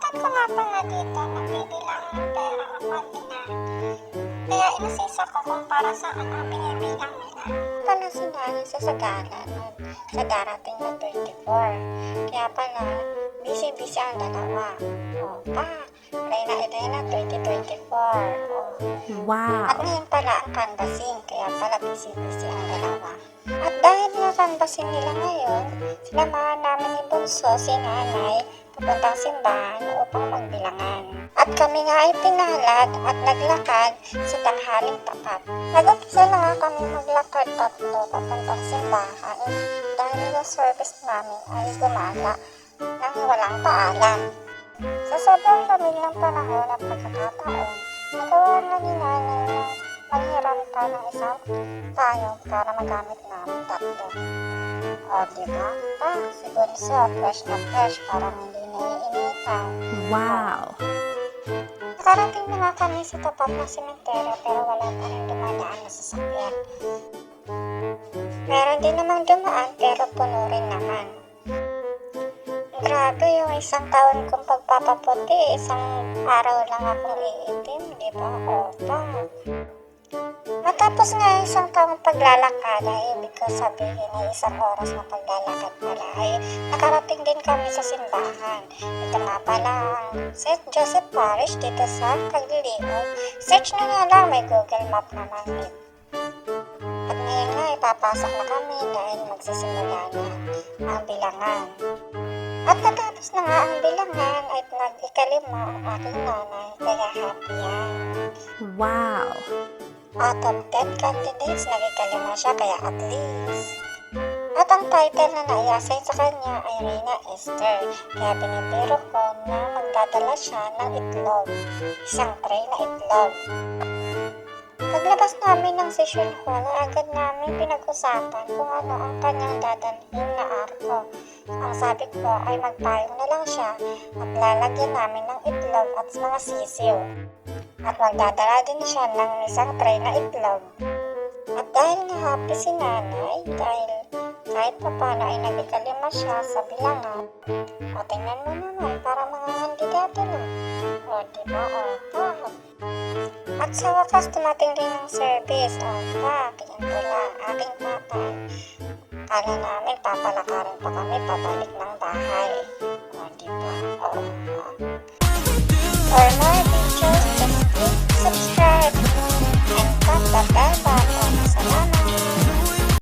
Nakalimutan ko nga pala dito, nagbibilang ng pera o kanina. Kaya inisisa ko kung para saan ang binibilang nila. Pala sinabi sa sagana nun, sa darating na 24. Kaya pala, busy-busy ang dalawa. O pa, Reyna 2024. O. Wow! At ngayon pala ang canvassing, kaya pala busy-busy ang dalawa. At dahil na-canvassing nila ngayon, sinamahan namin ni Bunso, si Nanay, papuntang simbahan upang magbilangan. At kami nga ay pinalad at naglakad sa tanghaling tapat. Nag-umpisa na nga kami maglakad tatlo papuntang simbahan dahil yung service namin ay gumala nang walang paalam. Sa sobrang lamig ng panahon at pagkakataon, nagawa na ni Nanay na maghiram pa ng isang payong para magamit namin tatlo. O diba? Si Bunso, fresh na fresh, parang hindi naiinitan. Wow! Nakarating na nga kami sa tapat ng sementeryo pero wala pa rin dumadaan na sasakyan. Meron din namang dumaan pero puno rin naman. Grabe yung isang taon kong pagpapaputi, isang araw lang akong iitim, di ba? Opa. Matapos nga isang taong paglalakad ay ibig ko sabihin ay isang oras na paglalakad pala ay nakarating din kami sa simbahan. Ito nga pala ang St. Joseph Parish dito sa Caglilion. Search na nga lang, may Google Map naman din. At ngayon nga ipapasok na kami dahil magsisimula na ang bilangan. At natapos na nga ang bilangan ay nag-ikalima ang aking nanay kaya happy yan. Wow! Out of 10 candidates, nag-ikalima siya kaya at least. At ang title na nai-assign sa kanya ay Reyna Esther. Kaya binibiro ko na magdadala siya ng itlog. Isang tray na itlog. Paglabas namin ng session hall, agad namin pinag-usapan kung ano ang kanyang dadalhin na arko. Ang sabi ko ay magpayong na lang siya at lalagyan namin ng itlog at mga sisiw. At magdadala din siya ng isang tray na itlog. At dahil nga happy si Nanay, dahil kahit pa paano ay nag-ikalima siya sa bilangan. O tingnan mo naman, para mga kandidato na. O diba, opa. At sa wakas dumating din ng service. Opa, pinantula ang aking tatay. Kala namin papalakarin pa kami pabalik ng bahay. O diba, opa. For more videos, just click subscribe and tap the bell